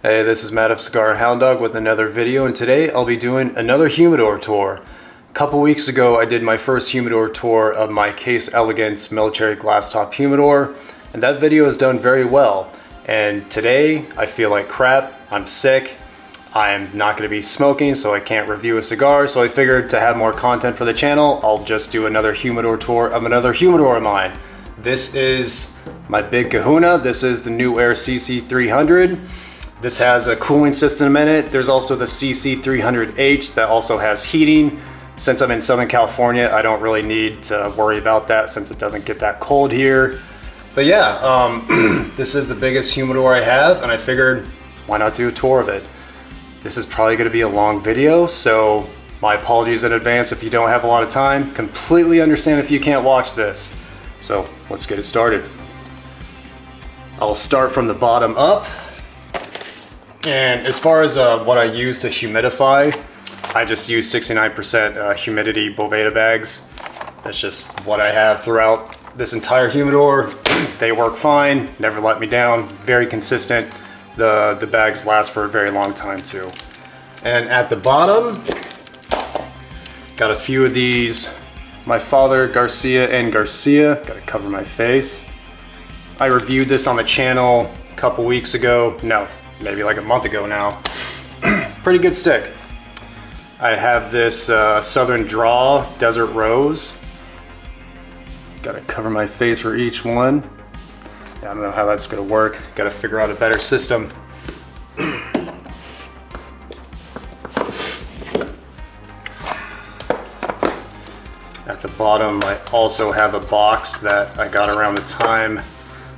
Hey, this is Matt of Cigar Hound with another video, and today I'll be doing another humidor tour. A couple weeks ago I did my first humidor tour of my Case Elegance military glass top humidor, and that video has done very well. And today I feel like crap, I'm sick, I'm not going to be smoking, so I can't review a cigar, so I figured to have more content for the channel, I'll just do another humidor tour of another humidor of mine. This is my big kahuna. This is the New Air CC300. This has a cooling system in it. There's also the CC300H that also has heating. Since I'm in Southern California, I don't really need to worry about that since it doesn't get that cold here. But yeah, this is the biggest humidor I have, and I figured why not do a tour of it. This is probably going to be a long video, so my apologies in advance if you don't have a lot of time. Completely understand if you can't watch this. So let's get it started. I'll start from the bottom up. And as far as what I use to humidify, I just use 69% humidity Boveda bags. That's just what I have throughout this entire humidor. They work fine, never let me down, very consistent. The bags last for a very long time too. And at the bottom, got a few of these. My Father Garcia and Garcia, gotta cover my face. I reviewed this on the channel a couple weeks ago. No, maybe like a month ago now. Pretty good stick. I have this Southern Draw Desert Rose. Gotta cover my face for each one. Yeah, I don't know how that's gonna work. Gotta figure out a better system. At the bottom, I also have a box that I got around the time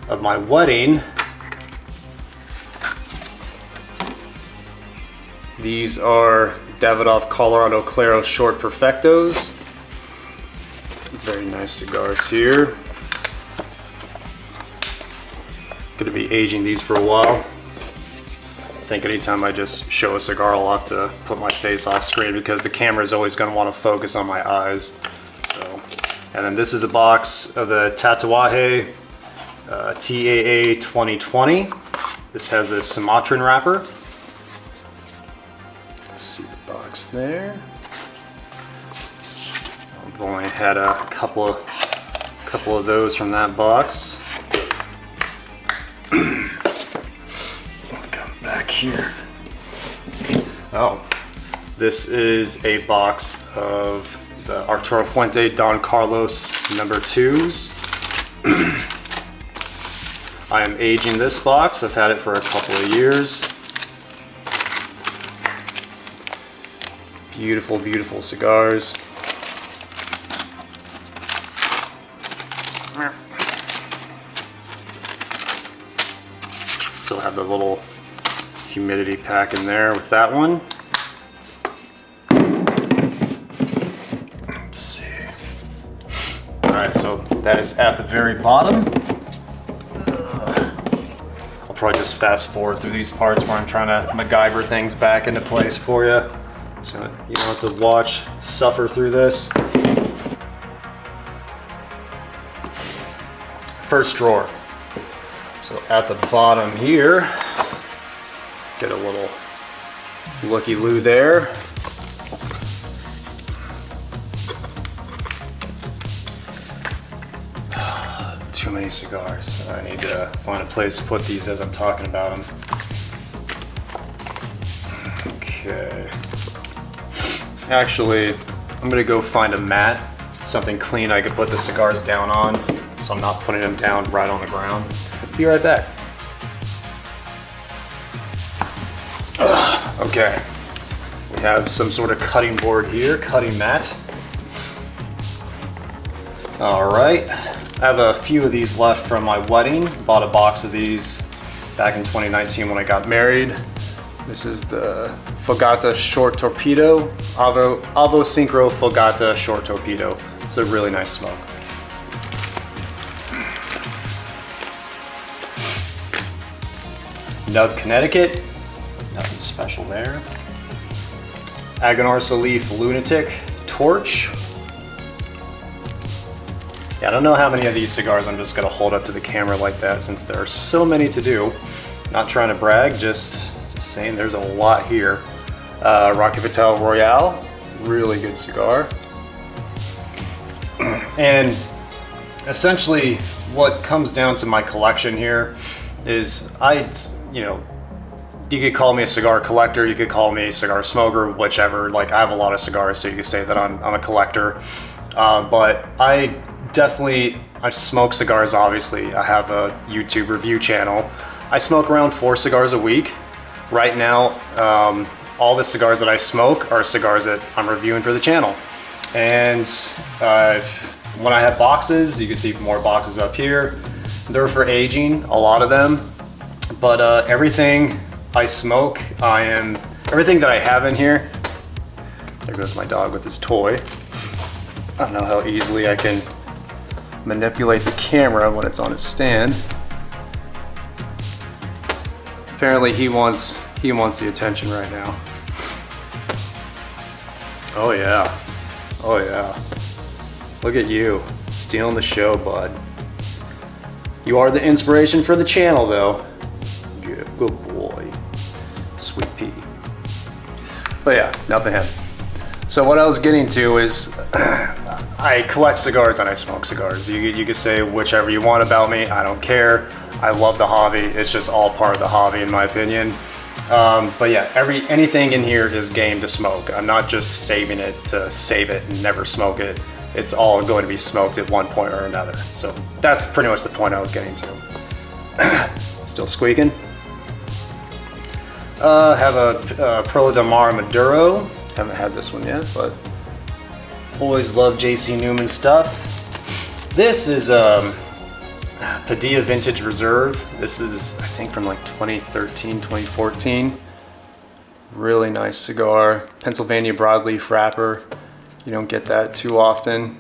of my wedding. These are Davidoff Colorado Claros Short Perfectos. Very nice cigars here. Gonna be aging these for a while. I think anytime I just show a cigar, I'll have to put my face off screen because the camera is always gonna want to focus on my eyes. So, and then this is a box of the Tatuaje TAA 2020. This has a Sumatran wrapper. Let's see the box there. I've only had a couple of those from that box. Come back here. Oh, this is a box of the Arturo Fuente Don Carlos #2s. I am aging this box. I've had it for a couple of years. Beautiful, beautiful cigars. Still have the little humidity pack in there with that one. Let's see. Alright, so that is at the very bottom. I'll probably just fast forward through these parts where I'm trying to MacGyver things back into place for you. So you don't have to watch, suffer through this. First drawer. So at the bottom here, get a little looky-loo there. Too many cigars. I need to find a place to put these as I'm talking about them. Okay. Actually, I'm gonna go find a mat, something clean I could put the cigars down on, so I'm not putting them down right on the ground. Be right back. Okay, we have some sort of cutting board here, cutting mat. All right, I have a few of these left from my wedding. Bought a box of these back in 2019 when I got married. This is the Fogata Short Torpedo, Avo Synchro Fogata Short Torpedo. It's a really nice smoke. Nub Connecticut, nothing special there. Aganorsa Leaf Lunatic Torch. Yeah, I don't know how many of these cigars I'm just gonna hold up to the camera like that since there are so many to do. Not trying to brag, just saying there's a lot here. Rocky Patel Royale, really good cigar. And essentially what comes down to my collection here is you could call me a cigar collector, you could call me a cigar smoker, whichever. Like, I have a lot of cigars, so you could say that I'm a collector. But I smoke cigars, obviously. I have a YouTube review channel. I smoke around 4 cigars a week. Right now, all the cigars that I smoke are cigars that I'm reviewing for the channel. And when I have boxes, you can see more boxes up here. They're for aging, a lot of them. But everything I smoke, everything that I have in here, there goes my dog with his toy. I don't know how easily I can manipulate the camera when it's on its stand. Apparently he wants the attention right now. Oh yeah. Oh yeah. Look at you, stealing the show, bud. You are the inspiration for the channel, though. Yeah, good boy. Sweet pea. But yeah, enough of him. So what I was getting to is I collect cigars and I smoke cigars. You could say whichever you want about me, I don't care. I love the hobby. It's just all part of the hobby, in my opinion. But yeah, anything in here is game to smoke. I'm not just saving it to save it and never smoke it. It's all going to be smoked at one point or another. So that's pretty much the point I was getting to. Still squeaking. Have a Perla del Mar Maduro. Haven't had this one yet, but always love JC Newman stuff. This is Padilla Vintage Reserve. This is, I think, from like 2013, 2014. Really nice cigar. Pennsylvania broadleaf wrapper. You don't get that too often.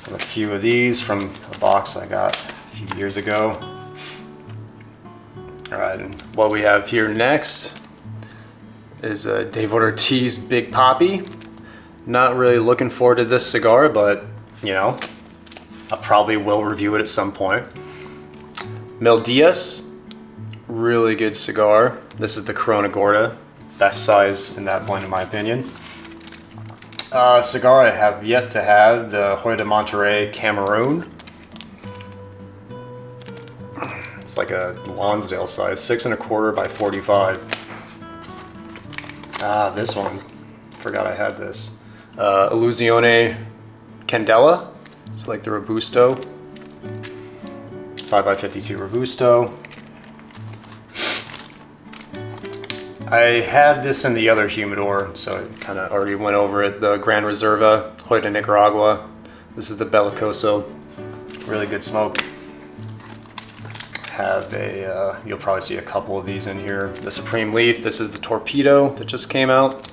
Got a few of these from a box I got a few years ago. All right, and what we have here next is Dave Ortiz Big Poppy. Not really looking forward to this cigar, but you know, I probably will review it at some point. Mil Diaz, really good cigar. This is the Corona Gorda, best size in that blend in my opinion. Cigar I have yet to have, the Hoya de Monterrey Cameroon. It's like a Lonsdale size, 6 1/4 by 45. This one, forgot I had this. Illusione Candela, it's like the Robusto. 5 by 52 Robusto. I had this in the other humidor, so I kind of already went over it. The Gran Reserva, Hoya de Nicaragua. This is the Bellicoso. Really good smoke. Have a, you'll probably see a couple of these in here. The Supreme Leaf, this is the Torpedo that just came out.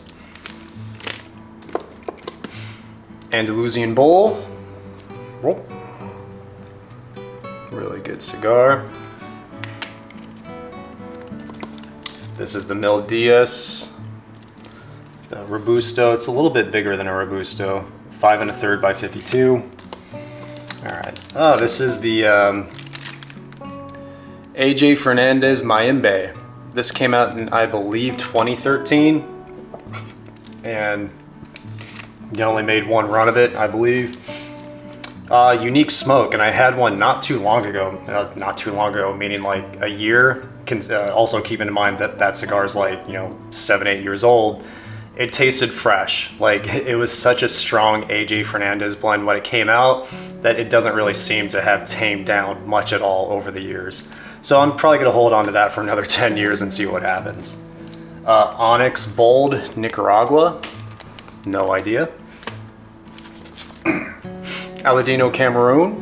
Andalusian Bowl. Whoop. Really good cigar. This is the Mil Diaz, the Robusto. It's a little bit bigger than a Robusto. 5 1/3 by 52. All right. Oh, this is the AJ Fernandez Mayan Bay. This came out in, I believe, 2013, and you only made one run of it, I believe. Unique smoke, and I had one not too long ago. Not too long ago, meaning like a year. Also keeping in mind that that cigar is like, 7, 8 years old. It tasted fresh. Like, it was such a strong AJ Fernandez blend when it came out that it doesn't really seem to have tamed down much at all over the years. So I'm probably gonna hold on to that for another 10 years and see what happens. Onyx Bold Nicaragua, no idea. Aladino Cameroon.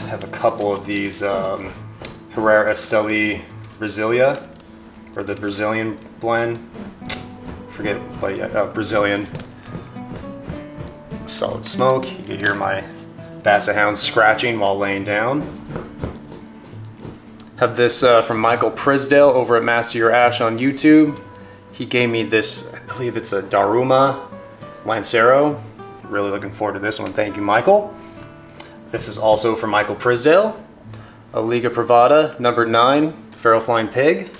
Have a couple of these Herrera Esteli Brasilia, or the Brazilian blend. Forget it, but yeah, Brazilian. Solid smoke. You can hear my Basset Hound scratching while laying down. Have this from Michael Prisdale over at Master Your Ash on YouTube. He gave me this, I believe it's a Daruma Lancero. Really looking forward to this one. Thank you, Michael. This is also from Michael Prisdale. a Liga Privada, number 9, Feral Flying Pig.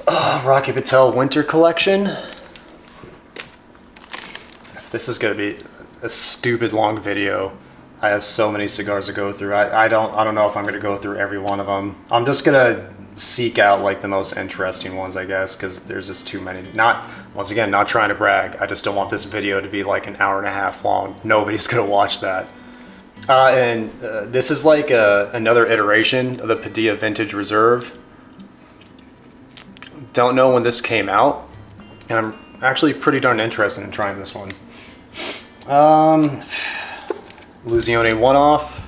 Rocky Patel Winter Collection. This is gonna be a stupid long video. I have so many cigars to go through. I don't know if I'm gonna go through every one of them. I'm just gonna seek out like the most interesting ones, I guess, because there's just too many. Once again, not trying to brag. I just don't want this video to be like an hour and a half long. Nobody's gonna watch that. This is like another iteration of the Padilla Vintage Reserve. Don't know when this came out, and I'm actually pretty darn interested in trying this one. Illusione one-off,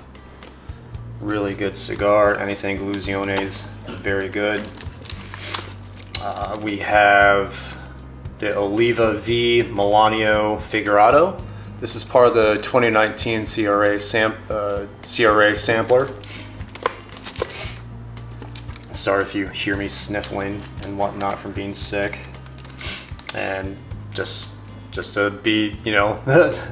really good cigar. Anything Illusione's very good. We have the Oliva V Milanio Figurado. This is part of the 2019 CRA sampler. Sorry if you hear me sniffling and whatnot from being sick. And just to be, you know,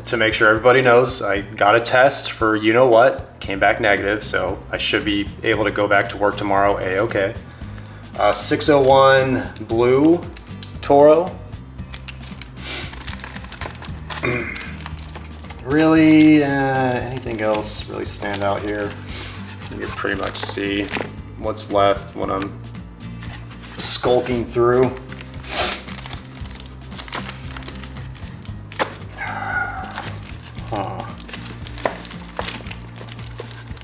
to make sure everybody knows, I got a test for you know what, came back negative, so I should be able to go back to work tomorrow a-okay. 601 Blue Toro. Really, anything else really stand out here? You can pretty much see what's left when I'm skulking through.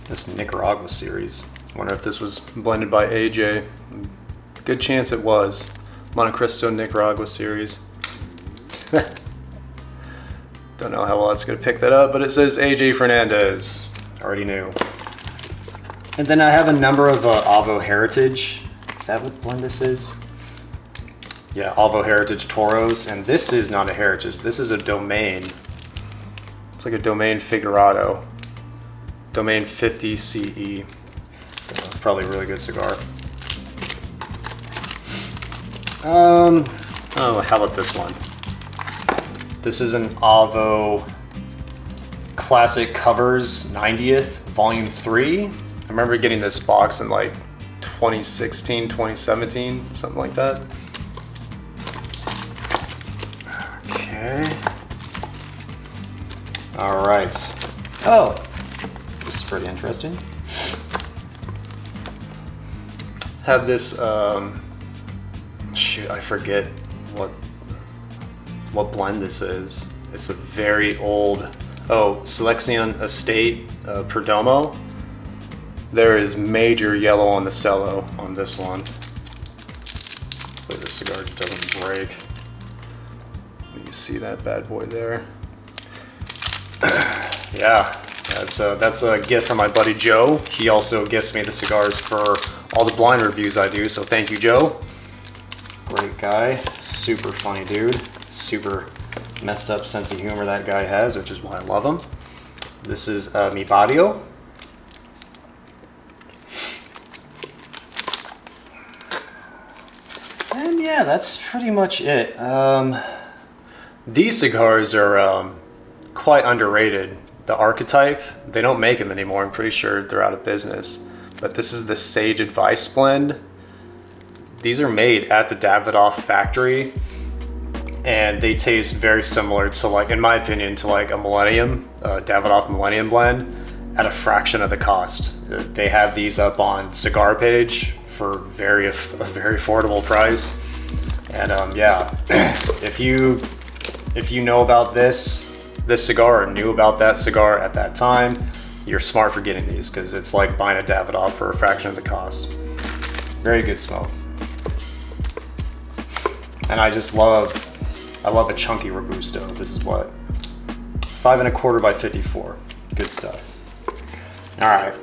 This Nicaragua series. I wonder if this was blended by AJ. Good chance it was. Monte Cristo Nicaragua series. Don't know how well it's gonna pick that up, but it says AJ Fernandez. Already knew. And then I have a number of Avo Heritage. Is that what blend this is? Yeah, Avo Heritage Toros, and this is not a Heritage. This is a Domain. It's like a Domain Figurado. Domain 50 CE. So probably a really good cigar. Oh, how about this one? This is an Avo Classic Covers 90th, Volume 3. I remember getting this box in like 2016, 2017, something like that. Okay. All right. Oh, this is pretty interesting. Have this, shoot, I forget what blend this is. It's a very old, Selection Estate Perdomo. There is major yellow on the cello on this one. Hopefully this cigar just doesn't break. You can see that bad boy there. Yeah, that's a gift from my buddy Joe. He also gifts me the cigars for all the blind reviews I do, so thank you, Joe. Great guy, super funny dude, super messed up sense of humor that guy has, which is why I love him. This is Mi Barrio. And yeah, that's pretty much it. These cigars are quite underrated. The Archetype, they don't make them anymore. I'm pretty sure they're out of business. But this is the Sage Advice blend. These are made at the Davidoff factory, and they taste very similar to, like, in my opinion, to like a Millennium, Davidoff Millennium blend at a fraction of the cost. They have these up on Cigar Page for a very affordable price. And yeah, if you know about this cigar or knew about that cigar at that time, you're smart for getting these, because it's like buying a Davidoff for a fraction of the cost. Very good smoke. And I love a chunky Robusto. This is what? 5 1/4 by 54. Good stuff. All right,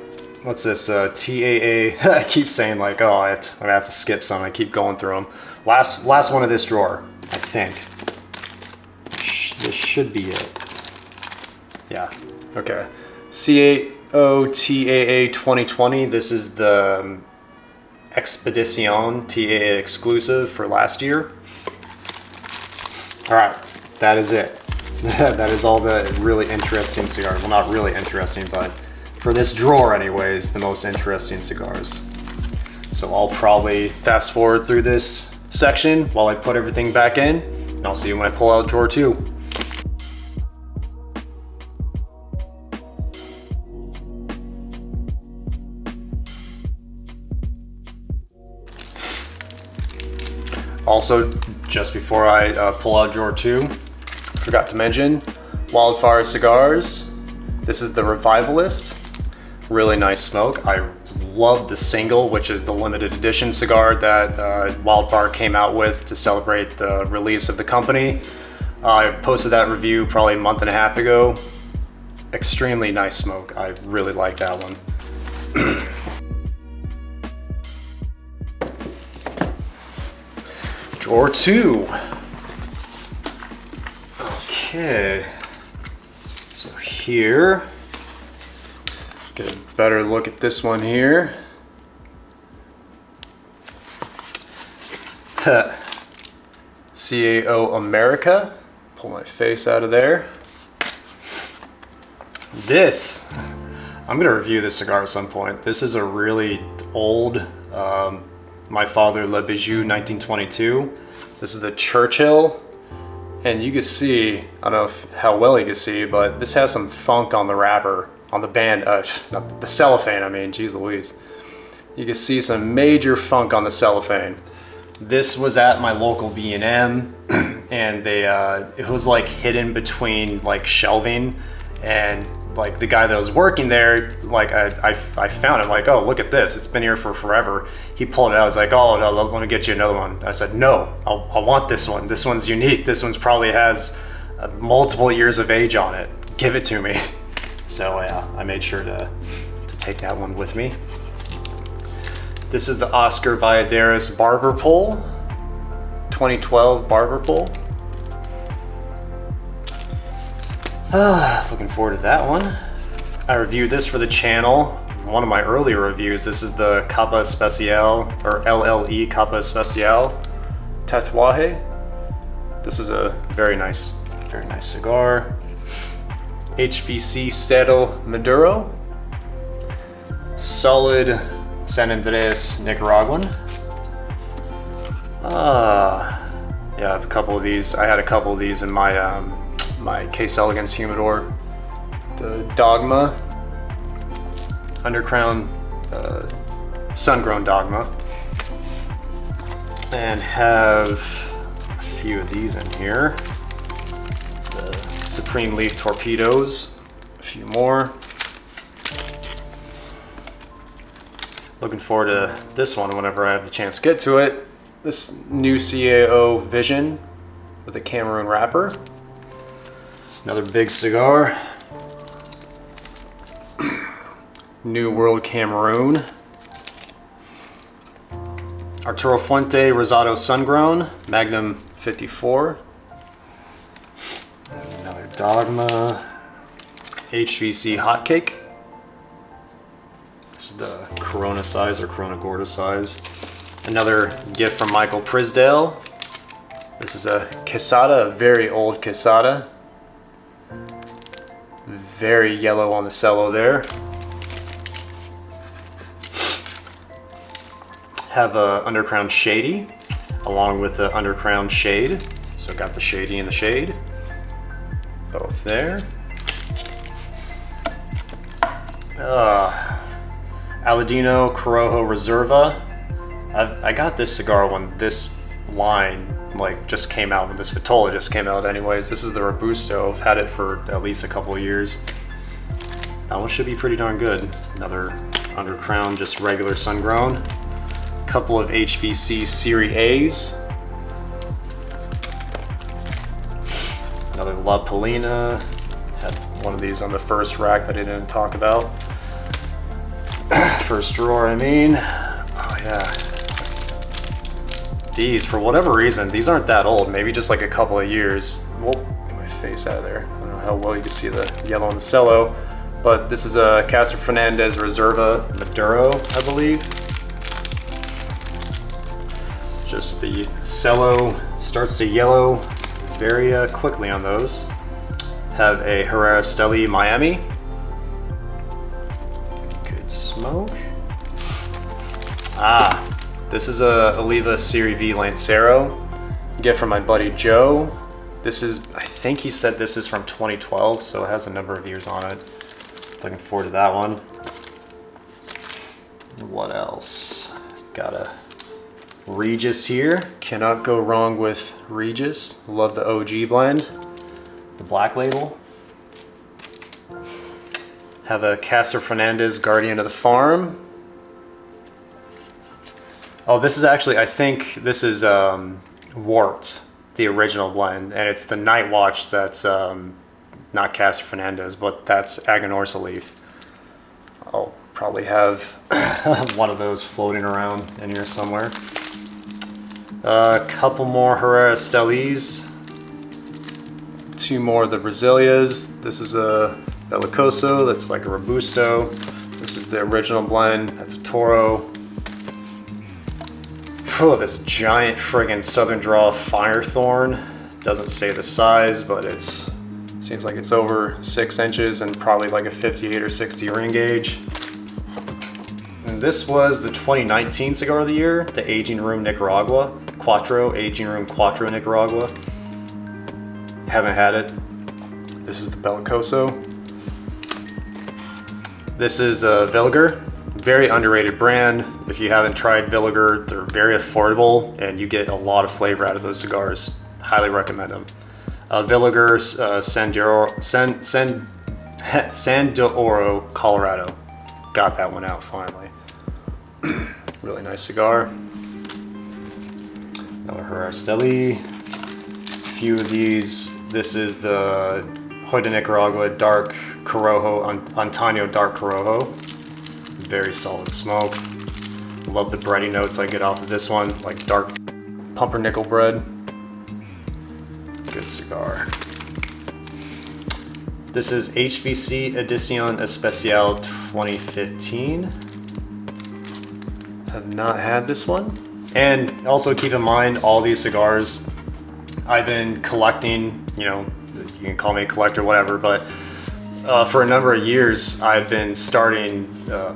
what's this? TAA, I keep saying like, oh, I have to skip some. I keep going through them. Last one of this drawer, I think. This should be it. Yeah, okay. CAOTAA 2020. This is the Expedition TAA exclusive for last year. All right, that is it. That is all the really interesting cigars. Well, not really interesting, but for this drawer anyways, the most interesting cigars. So I'll probably fast forward through this section while I put everything back in, and I'll see you when I pull out drawer 2. Also, just before I pull out drawer 2, forgot to mention Wildfire Cigars. This is the Revivalist. Really nice smoke. I love the single, which is the limited edition cigar that Wildfire came out with to celebrate the release of the company. I posted that review probably a month and a half ago. Extremely nice smoke. I really like that one. Drawer 2. Okay. So here, get a better look at this one here. CAO America. Pull my face out of there. This, I'm gonna review this cigar at some point. This is a really old, My Father Le Bijou 1922. This is the Churchill. And you can see, I don't know how well you can see, but this has some funk on the wrapper, on the band, not the cellophane, I mean, geez Louise. You can see some major funk on the cellophane. This was at my local B&M, and they, it was like hidden between like shelving, and like the guy that was working there, like I found it, like, oh, look at this, it's been here for forever. He pulled it out, I was like, oh no, let me get you another one. I said, no, I want this one. This one's unique. This one's probably has multiple years of age on it. Give it to me. So yeah, I made sure to take that one with me. This is the Oscar Valladares Barber Pole, 2012 Barber Pole. Looking forward to that one. I reviewed this for the channel. One of my earlier reviews. This is the Capa Especial, or LLE Capa Especial Tatuaje. This was a very nice cigar. HVC Cero Maduro. Solid San Andres Nicaraguan. Yeah, I have a couple of these. I had a couple of these in my my Case Elegance Humidor. The Dogma Undercrown Sun-Grown Dogma. And have a few of these in here. The Supreme Leaf Torpedoes. A few more. Looking forward to this one whenever I have the chance to get to it. This new CAO Vision with a Cameroon wrapper. Another big cigar. New World Cameroon. Arturo Fuente Rosado Sun-Grown Magnum 54. Another Dogma. HVC Hotcake. This is the Corona size, or Corona Gorda size. Another gift from Michael Prisdale. This is a Quesada, a very old Quesada. Very yellow on the cello there. Have a Undercrown Shady, along with the Undercrown Shade. So got the Shady and the Shade. Both there. Aladino Corojo Reserva. I got this cigar when this line like just came out, when this Vitola just came out anyways. This is the Robusto. I've had it for at least a couple of years. That one should be pretty darn good. Another Undercrown, just regular sun-grown. Couple of HVC Serie A's. Another La Polina. Had one of these on the first rack that I didn't talk about. First drawer, I mean. Oh yeah. These, for whatever reason, these aren't that old. Maybe just like a couple of years. Well, get my face out of there. I don't know how well you can see the yellow on the cello. But this is a Casa Fernandez Reserva Maduro, I believe. Just the cello starts to yellow very quickly on those. Have a Herrera Steli Miami. Smoke. Ah, this is a Oliva Sirivie Lancero. Get from my buddy Joe. This is, I think he said this is from 2012, so it has a number of years on it. Looking forward to that one. What else? Got a Regis here. Cannot go wrong with Regis. Love the OG blend. The black label. Have a Casa Fernandez Guardian of the Farm. Oh, this is actually, I think this is Warped, the original blend, and it's the Night Watch that's not Casa Fernandez, but that's Aganorsa leaf. I'll probably have one of those floating around in here somewhere. A couple more Herrera Estelis. Two more of the Brazilias. This is a Bellicoso, that's like a Robusto. This is the original blend, that's a Toro. Oh, this giant friggin' Southern Draw Firethorn. Doesn't say the size, but it's seems like it's over 6 inches and probably like a 58 or 60 ring gauge. And this was the 2019 Cigar of the Year, the Aging Room Nicaragua. Quattro, Aging Room Quattro Nicaragua. Haven't had it. This is the Bellicoso. This is Villiger, very underrated brand. If you haven't tried Villiger, they're very affordable and you get a lot of flavor out of those cigars. Highly recommend them. Villiger San d'Oro, Colorado. Got that one out finally. Really nice cigar. Another Herrera Esteli. A few of these. This is the Hoy de Nicaragua Dark Corojo, Antonio Dark Corojo. Very solid smoke. Love the bready notes I get off of this one, like dark pumpernickel bread. Good cigar. This is HVC Edición Especial 2015. Have not had this one. And also keep in mind, all these cigars I've been collecting, you know, you can call me a collector, whatever, but for a number of years, I've been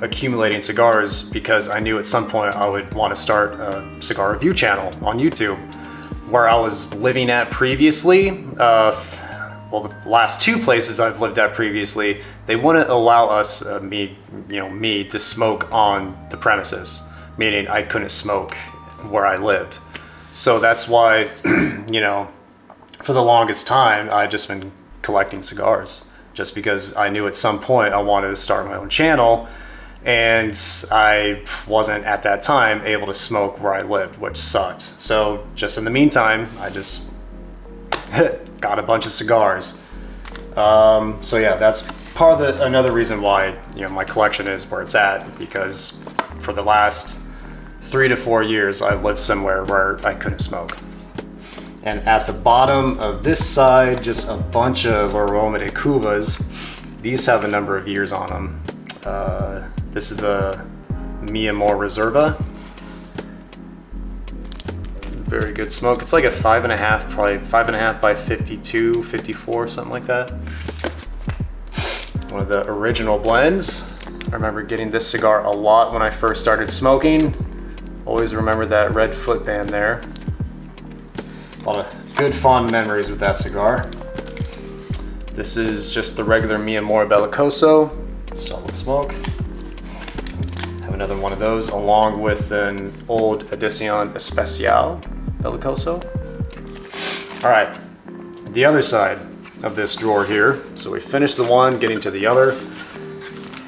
accumulating cigars because I knew at some point I would want to start a cigar review channel on YouTube. Where I was living at previously, well, the last two places I've lived at previously, they wouldn't allow us, me, to smoke on the premises, meaning I couldn't smoke where I lived. So that's why, for the longest time, I've just been collecting cigars, just because I knew at some point I wanted to start my own channel, and I wasn't at that time able to smoke where I lived, which sucked. So just in the meantime, I just got a bunch of cigars. So yeah, that's part of another reason why my collection is where it's at, because for the last 3 to 4 years I've lived somewhere where I couldn't smoke. And at the bottom of this side, just a bunch of Roma de Cubas. These have a number of years on them. This is the Mi Amor Reserva. Very good smoke. It's like a 5.5, probably 5.5 by 52, 54, something like that. One of the original blends. I remember getting this cigar a lot when I first started smoking. Always remember that red footband there. A lot of good fond memories with that cigar. This is just the regular Mi Amor Bellicoso. Solid smoke. Have another one of those along with an old Edición Especial Bellicoso. All right, the other side of this drawer here. So we finished the one, getting to the other.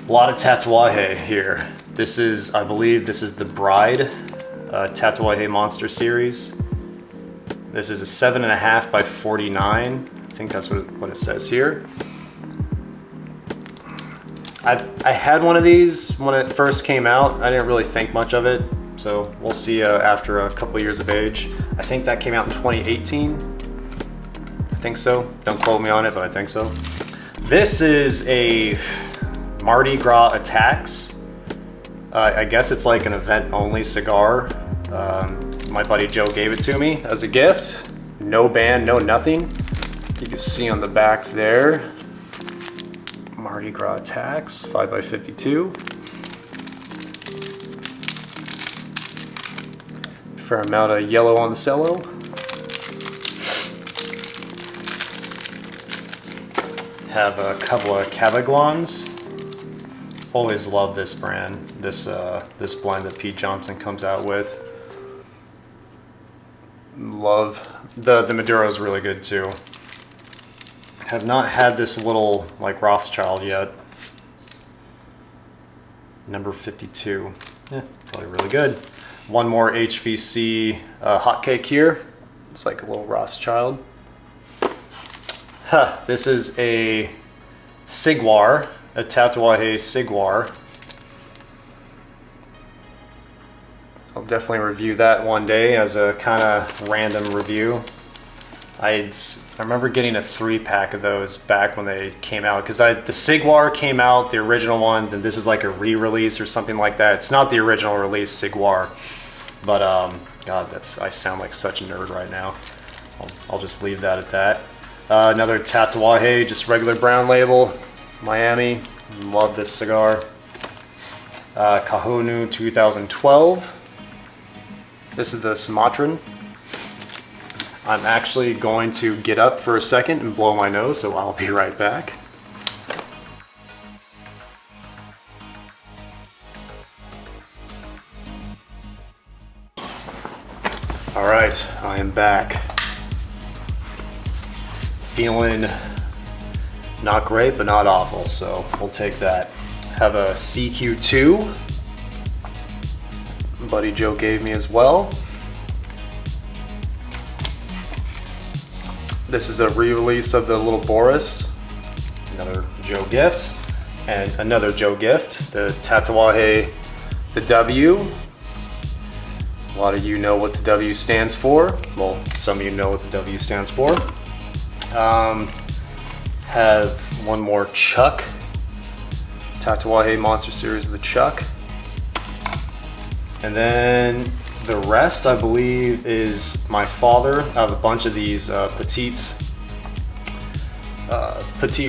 A lot of Tatuaje here. This is, I believe this is the Bride Tatuaje Monster Series. This is a 7.5 by 49. I think that's what it says here. I had one of these when it first came out. I didn't really think much of it, so we'll see after a couple years of age. I think that came out in 2018. I think so. Don't quote me on it, but I think so. This is a Mardi Gras Attacks. I guess it's like an event-only cigar. My buddy Joe gave it to me as a gift. No band, no nothing. You can see on the back there, Mardi Gras Attacks, 5 by 52. Fair amount of yellow on the cello. Have a couple of Cavaguans. Always love this brand, this blend that Pete Johnson comes out with. Love the Maduro is really good too. Have not had this little like Rothschild yet. Number 52. Yeah, probably really good. One more HVC hotcake here. It's like a little Rothschild. This is a Cigar, a Tatuaje Cigar. I'll definitely review that one day as a kind of random review. I remember getting a 3-pack of those back when they came out, because the Cigar came out, the original one, then this is like a re-release or something like that. It's not the original release Cigar, but God, I sound like such a nerd right now. I'll just leave that at that. Another Tatuaje, just regular brown label, Miami. Love this cigar. Kahonu 2012. This is the Sumatran. I'm actually going to get up for a second and blow my nose, so I'll be right back. All right, I am back. Feeling not great, but not awful, so we'll take that. Have a CQ2. Buddy Joe gave me as well. This is a re-release of the Little Boris. Another Joe gift. And another Joe gift, the Tatuaje, the W. A lot of you know what the W stands for. Well, some of you know what the W stands for. Have one more Chuck. Tatuaje Monster Series of the Chuck. And then the rest, I believe, is my father. I have a bunch of these Petite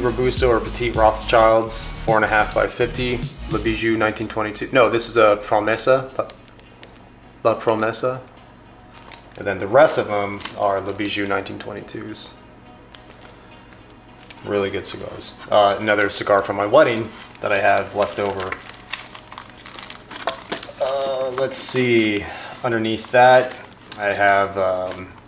Robusto or Petite Rothschilds, 4.5 by 50, Le Bijou 1922. No, this is a Promesa, La Promesa. And then the rest of them are Le Bijou 1922s. Really good cigars. Another cigar from my wedding that I have left over. Let's see. Underneath that, I have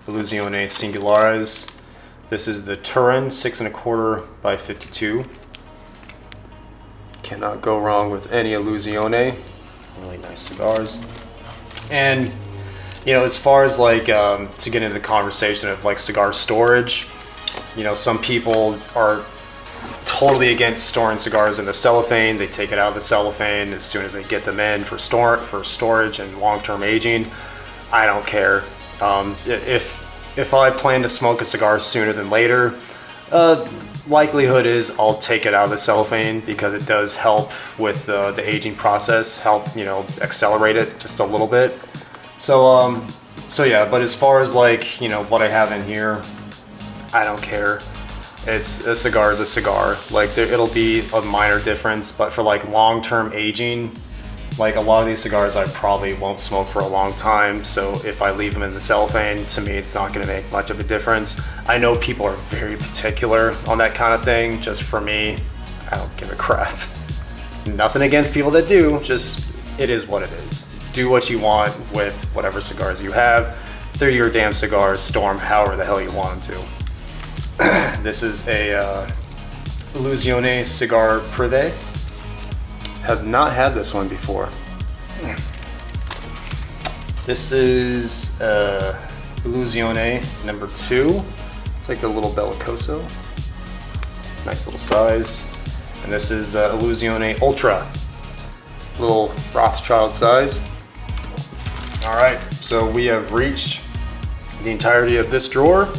Illusione Singulares. This is the Turin 6.25 by 52. Cannot go wrong with any Illusione. Really nice cigars. And you know, as far as like to get into the conversation of like cigar storage, you know, some people are totally against storing cigars in the cellophane. They take it out of the cellophane as soon as they get them in for storage and long-term aging. I don't care. If I plan to smoke a cigar sooner than later, likelihood is I'll take it out of the cellophane because it does help with the aging process, help, you know, accelerate it just a little bit. So yeah, but as far as like, you know, what I have in here, I don't care. It's a cigar is a cigar. Like it'll be a minor difference, but for like long-term aging, like a lot of these cigars I probably won't smoke for a long time. So if I leave them in the cellophane, to me, it's not going to make much of a difference. I know people are very particular on that kind of thing. Just for me, I don't give a crap. Nothing against people that do, just it is what it is. Do what you want with whatever cigars you have. They're your damn cigars, store them however the hell you want them to. This is a Illusione Cigar Privé. Have not had this one before. This is Illusione number 2. It's like the little Bellicoso. Nice little size. And this is the Illusione Ultra. Little Rothschild size. Alright, so we have reached the entirety of this drawer.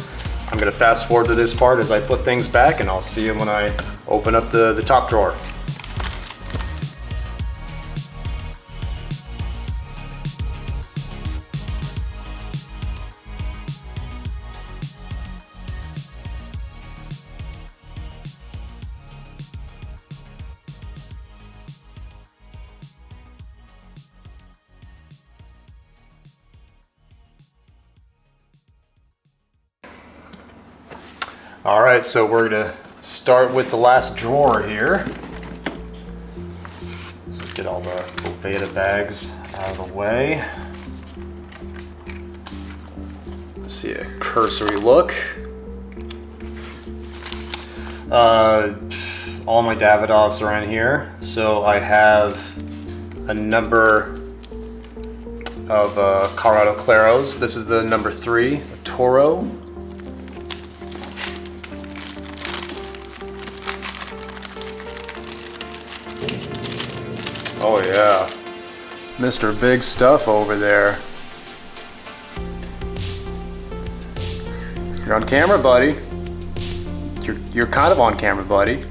I'm going to fast forward to this part as I put things back, and I'll see you when I open up the top drawer. All right, so we're gonna start with the last drawer here. So get all the Folgata bags out of the way. Let's see a cursory look. All my Davidoffs are in here. So I have a number of Colorado Claros. This is the number 3, a Toro. Oh yeah, Mr. Big Stuff over there. You're on camera, buddy. You're kind of on camera, buddy.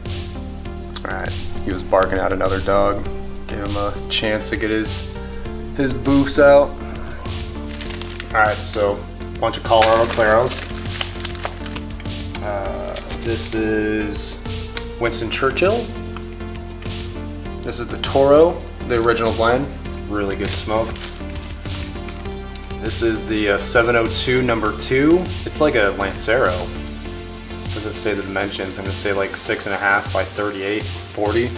All right, he was barking at another dog. Gave him a chance to get his boofs out. All right, so a bunch of Colorado Claros. This is Winston Churchill. This is the Toro, the original blend. Really good smoke. This is the 702 number 2. It's like a Lancero. Doesn't say the dimensions. I'm gonna say like 6.5 by 38, 40.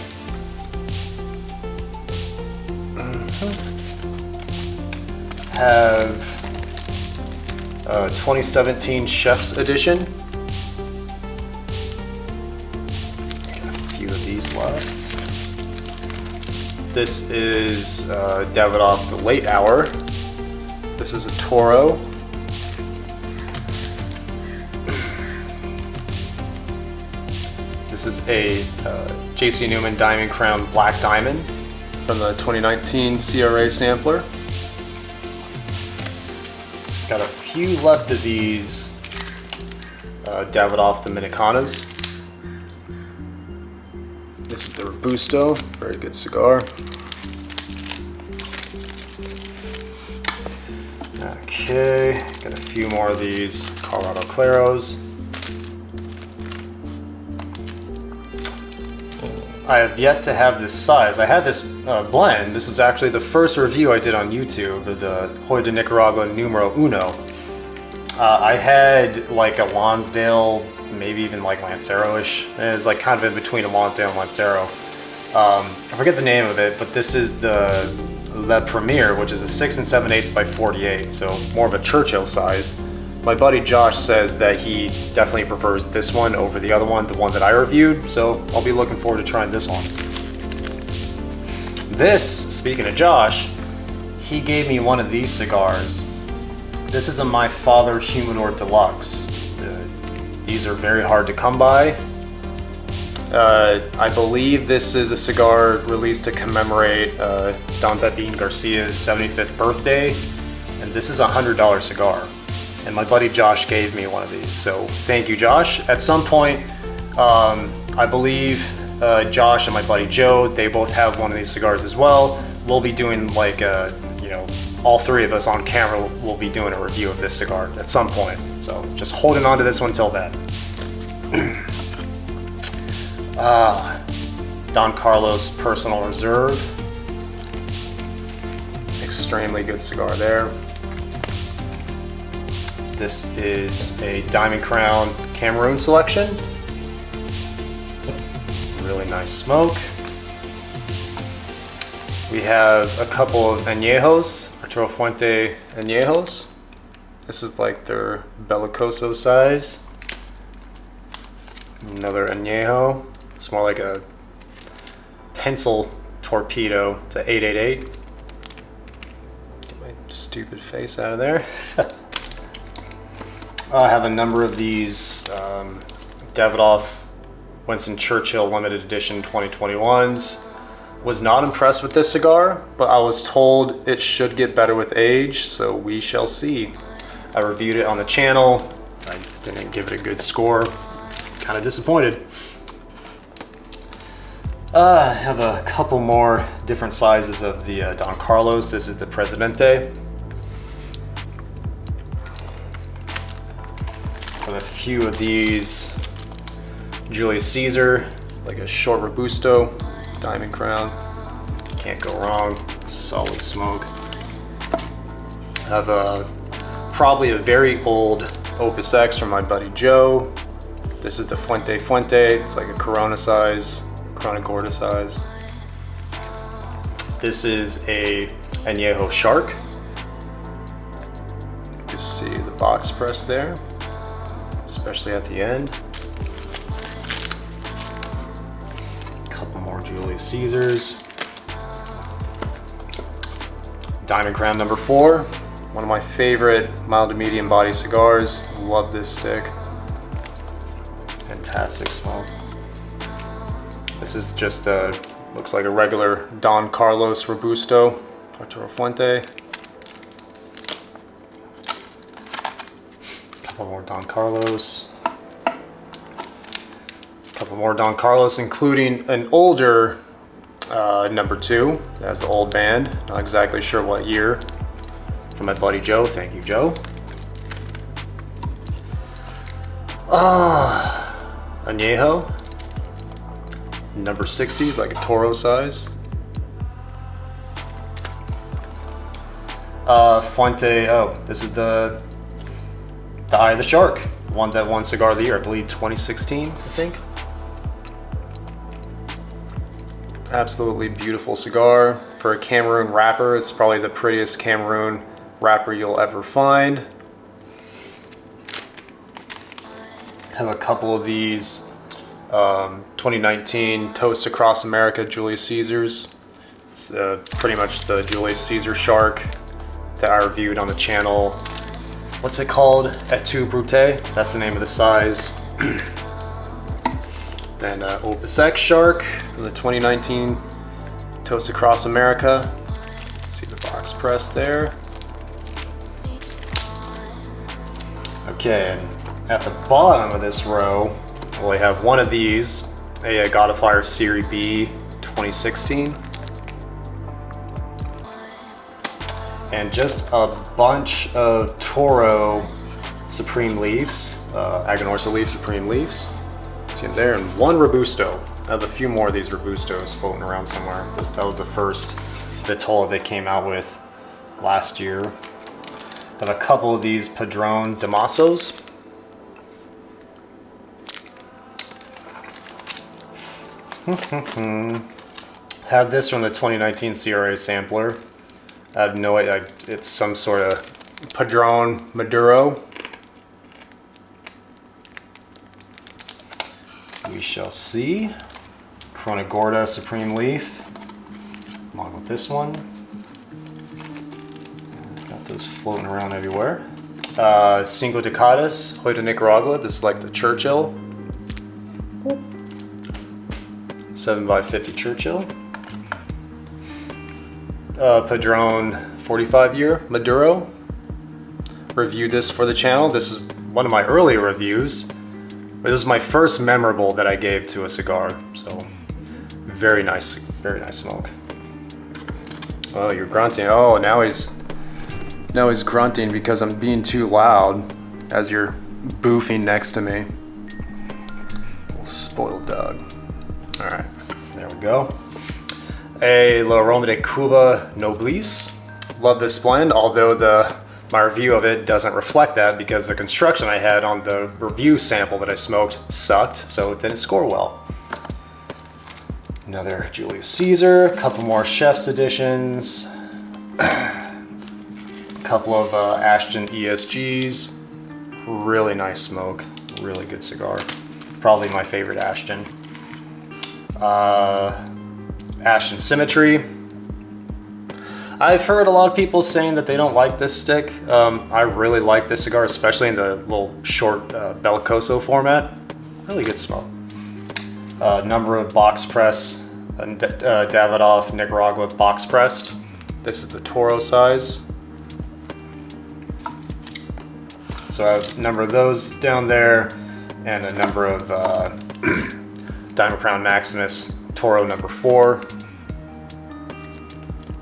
Have 2017 Chef's Edition. Got a few of these left. This is Davidoff the Late Hour. This is a Toro. This is a JC Newman Diamond Crown Black Diamond from the 2019 CRA sampler. Got a few left of these Davidoff Dominicanas. This is the Robusto, very good cigar. Okay, got a few more of these Colorado Claros. I have yet to have this size. I had this blend. This is actually the first review I did on YouTube of the Hoy de Nicaragua Numero Uno. I had like a Lonsdale, maybe even like Lancero-ish. It was like kind of in between a Lonsdale and Lancero. I forget the name of it, but this is the Le Premier, which is a 6 7/8 by 48, so more of a Churchill size. My buddy Josh says that he definitely prefers this one over the other one, the one that I reviewed, so I'll be looking forward to trying this one. This, speaking of Josh, he gave me one of these cigars. This is a My Father Humidor Deluxe. These are very hard to come by. I believe this is a cigar released to commemorate Don Pepin Garcia's 75th birthday, and this is a $100 cigar. And my buddy Josh gave me one of these, so thank you, Josh. At some point, I believe Josh and my buddy Joe, they both have one of these cigars as well. We'll be doing like all three of us on camera will be doing a review of this cigar at some point. So just holding on to this one till then. Don Carlos Personal Reserve. Extremely good cigar there. This is a Diamond Crown Cameroon selection. Really nice smoke. We have a couple of Añejos, Arturo Fuente Añejos. This is like their Bellicoso size. Another Añejo. It's more like a pencil torpedo. It's an 888. Get my stupid face out of there. I have a number of these Davidoff Winston Churchill limited edition 2021s. Was not impressed with this cigar, but I was told it should get better with age, so we shall see. I reviewed it on the channel. I didn't give it a good score. Kind of disappointed. I have a couple more different sizes of the Don Carlos. This is the Presidente. Got a few of these Julius Caesar, like a short Robusto, Diamond Crown. Can't go wrong. Solid smoke. I have probably a very old Opus X from my buddy Joe. This is the Fuente Fuente. It's like a Corona size, Corona Gorda size. This is a Añejo Shark. You can see the box press there, especially at the end. A couple more Julius Caesars. Diamond Crown number 4. One of my favorite mild to medium body cigars. Love this stick. Fantastic smoke. This is just looks like a regular Don Carlos Robusto, Arturo Fuente. Couple more Don Carlos. Couple more Don Carlos, including an older number 2. That's the old band. Not exactly sure what year. From my buddy Joe. Thank you, Joe. Añejo. Number 60 is like a Toro size. Fuente. Oh, this is the Eye of the Shark. One that won Cigar of the Year, I believe 2016, I think. Absolutely beautiful cigar. For a Cameroon wrapper, it's probably the prettiest Cameroon wrapper you'll ever find. Have a couple of these 2019 Toast Across America Julius Caesars. It's pretty much the Julius Caesar Shark that I reviewed on the channel. What's it called? Et tu Brute? That's the name of the size. Then Opus X Shark from the 2019 Toast Across America. See the box press there. Okay, and at the bottom of this row, we have one of these, a Wildfire Sirivie 2016. And just a bunch of Toro Supreme Leaves, Aganorsa Leaf Supreme Leaves. See them there, and one Robusto. I have a few more of these Robustos floating around somewhere. That was the first Vitola they came out with last year. I have a couple of these Padron Damasos. Have this from the 2019 CRA sampler. I have no idea, it's some sort of Padron Maduro. We shall see. Corona Gorda Supreme Leaf, along with this one. Got those floating around everywhere. Cinco Décadas, Hoyto Nicaragua. This is like the Churchill. 7x50 Churchill. Padron 45 year Maduro. Reviewed this for the channel. This is one of my earlier reviews. But this is my first memorable that I gave to a cigar. So very nice smoke. Oh, you're grunting. Oh, now he's grunting because I'm being too loud as you're boofing next to me. Little spoiled dog. All right, there we go. A La Roma de Cuba Noblies. Love this blend, although my review of it doesn't reflect that because the construction I had on the review sample that I smoked sucked, so it didn't score well. Another Julius Caesar, a couple more Chef's editions, a couple of Ashton ESGs. Really nice smoke, really good cigar. Probably my favorite Ashton. Ashton Symmetry. I've heard a lot of people saying that they don't like this stick. I really like this cigar, especially in the little short Bellicoso format. Really good smoke. Number of box press, Davidoff Nicaragua box pressed. This is the Toro size. So I have a number of those down there, and a number of Diamond Crown Maximus Toro number 4.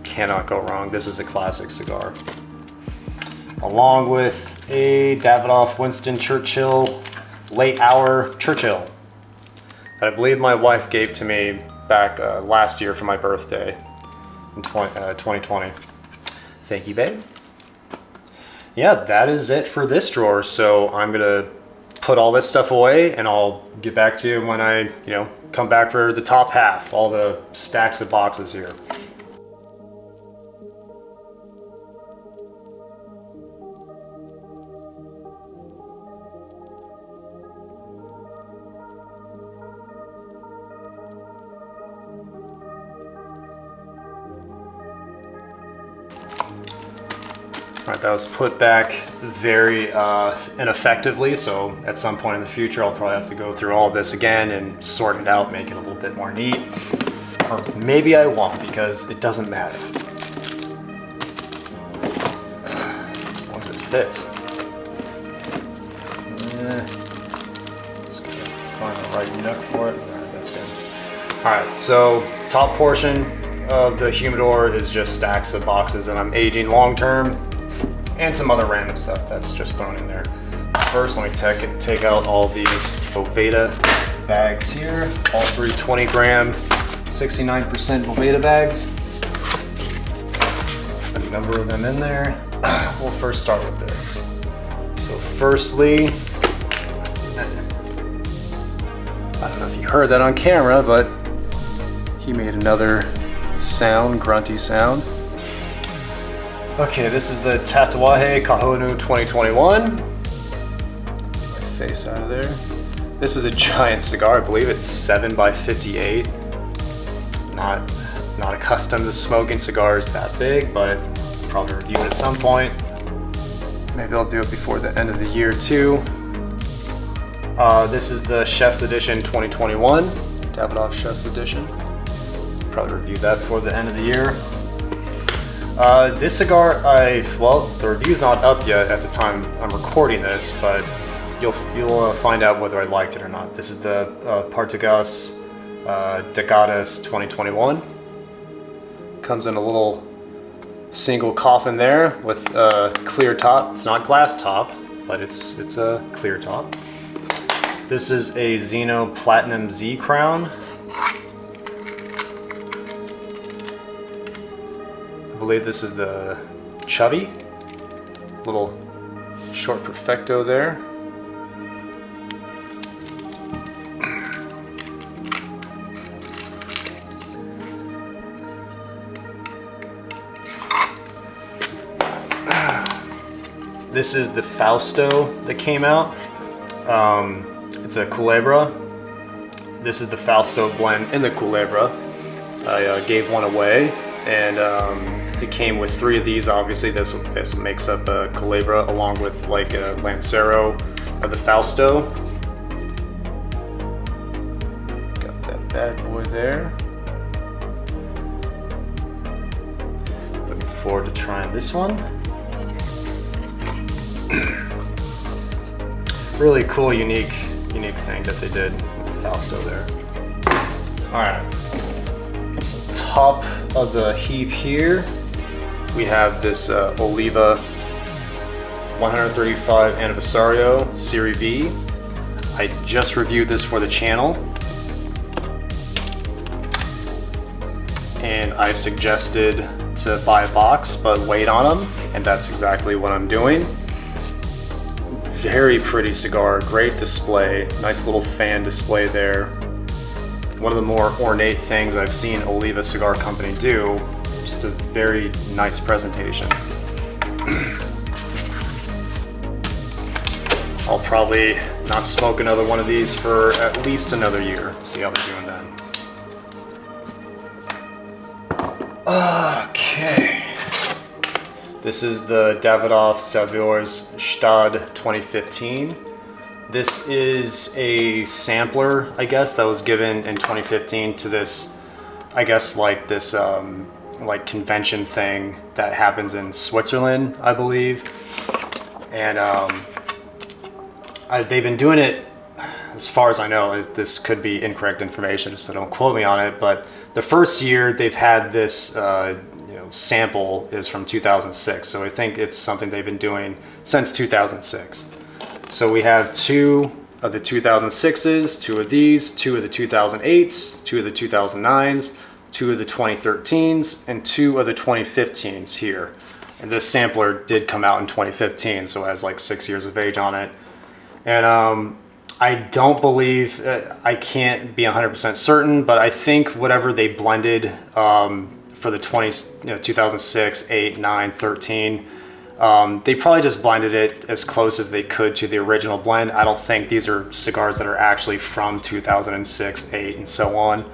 Cannot go wrong. This is a classic cigar. Along with a Davidoff Winston Churchill Late Hour Churchill that I believe my wife gave to me back last year for my birthday in 2020. Thank you, babe. Yeah, that is it for this drawer. So I'm gonna put all this stuff away, and I'll get back to you when I, come back for the top half, all the stacks of boxes here. Alright, that was put back very ineffectively, so at some point in the future I'll probably have to go through all of this again and sort it out, make it a little bit more neat. Or maybe I won't, because it doesn't matter. As long as it fits. Just gotta find the right nook for it. Alright, that's good. Alright, so top portion of the humidor is just stacks of boxes, and I'm aging long term. And some other random stuff that's just thrown in there. First, let me take out all these Fogata bags here. All 3 20 gram, 69% Fogata bags. A number of them in there. We'll first start with this. So firstly, I don't know if you heard that on camera, but he made another sound, grunty sound. Okay, this is the Tatuaje Kahonu 2021. Face out of there. This is a giant cigar. I believe it's 7 by 58. Not accustomed to smoking cigars that big, but probably review it at some point. Maybe I'll do it before the end of the year too. This is the Chef's Edition 2021. Davidoff Chef's Edition. Probably review that before the end of the year. This cigar, the review's not up yet at the time I'm recording this, but you'll find out whether I liked it or not. This is the Partagas Decadas 2021. Comes in a little single coffin there with a clear top. It's not glass top, but it's a clear top. This is a Xeno Platinum Z Crown. I believe this is the Chubby. Little short perfecto there. This is the Fausto that came out. It's a Culebra. This is the Fausto blend in the Culebra. I gave one away, and it came with 3 of these. Obviously, this makes up a Culebra along with like a Lancero of the Fausto. Got that bad boy there. Looking forward to trying this one. Really cool, unique thing that they did with the Fausto there. All right, so top of the heap here, we have this Oliva 135 Anniversario Sirivie. I just reviewed this for the channel, and I suggested to buy a box but wait on them, and that's exactly what I'm doing. Very pretty cigar, great display, nice little fan display there. One of the more ornate things I've seen Oliva Cigar Company do, just a very nice presentation. I'll probably not smoke another one of these for at least another year, see how they're doing then. Okay. This is the Davidoff Savours Stade 2015. This is a sampler, I guess, that was given in 2015 to this, I guess, like this like convention thing that happens in Switzerland, I believe. And they've been doing it, as far as I know, this could be incorrect information, so don't quote me on it, but the first year they've had this sample is from 2006, so I think it's something they've been doing since 2006. So we have 2 of the 2006s, 2 of these, 2 of the 2008s, 2 of the 2009s, 2 of the 2013s, and 2 of the 2015s here. And this sampler did come out in 2015, so it has like 6 years of age on it. And I don't believe, I can't be 100% certain, but I think whatever they blended for the 2006, 8, 9, 13, they probably just blended it as close as they could to the original blend. I don't think these are cigars that are actually from 2006, 8, and so on.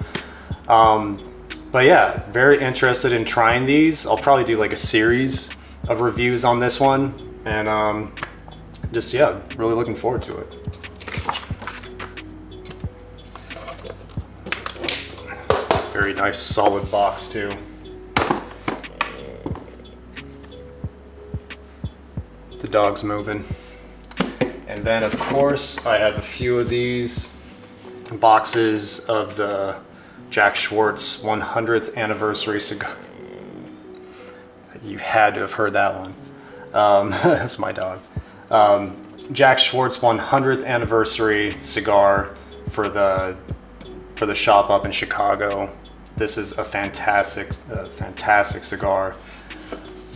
But yeah, very interested in trying these. I'll probably do like a series of reviews on this one, and just, yeah, really looking forward to it. Very nice solid box too. The dog's moving. And then of course I have a few of these boxes of the Jack Schwartz 100th anniversary cigar. You had to have heard that one. That's my dog. Jack Schwartz 100th anniversary cigar for the shop up in Chicago. This is a fantastic cigar.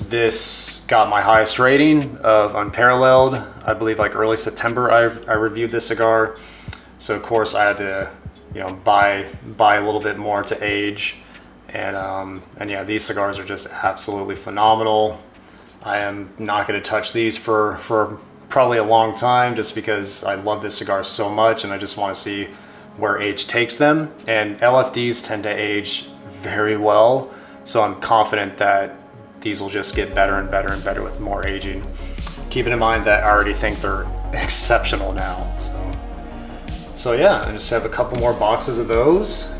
This got my highest rating of Unparalleled. I believe like early September I reviewed this cigar. So of course I had to, you know, buy a little bit more to age. And yeah, these cigars are just absolutely phenomenal. I am not going to touch these for probably a long time, just because I love this cigar so much and I just want to see where age takes them. And LFDs tend to age very well, so I'm confident that these will just get better and better and better with more aging. Keeping in mind that I already think they're exceptional now. So yeah, I just have a couple more boxes of those.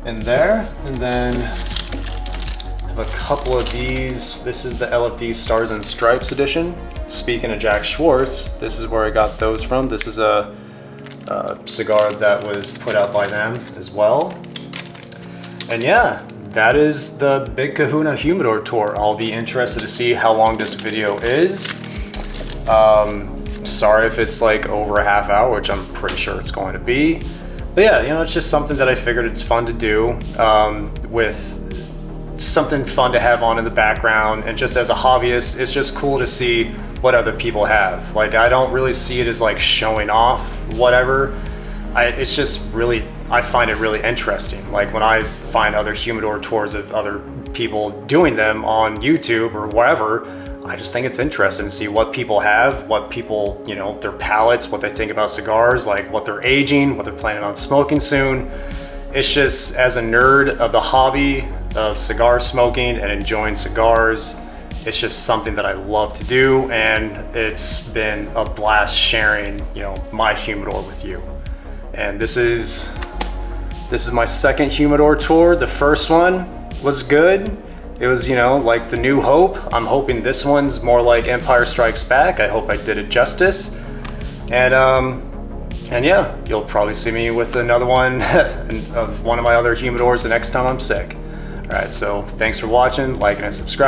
In there, and then I have a couple of these. This is the LFD Stars and Stripes edition. Speaking of Jack Schwartz, this is where I got those from. This is a cigar that was put out by them as well. And yeah, that is the Big Kahuna Humidor tour. I'll be interested to see how long this video is. Sorry if it's like over a half hour, which I'm pretty sure it's going to be. But yeah, you know, it's just something that I figured it's fun to do, with something fun to have on in the background. And just as a hobbyist, it's just cool to see what other people have. Like, I don't really see it as like showing off whatever. It's just really, I find it really interesting. Like when I find other humidor tours of other people doing them on YouTube or wherever, I just think it's interesting to see what people have, what people, you know, their palates, what they think about cigars, like what they're aging, what they're planning on smoking soon. It's just, as a nerd of the hobby of cigar smoking and enjoying cigars, it's just something that I love to do, and it's been a blast sharing, you know, my humidor with you. And this is my second humidor tour. The first one was good. It was, you know, like the New Hope. I'm hoping this one's more like Empire Strikes Back. I hope I did it justice. And yeah, you'll probably see me with another one of one of my other humidors the next time I'm sick. All right, so thanks for watching, liking and subscribing.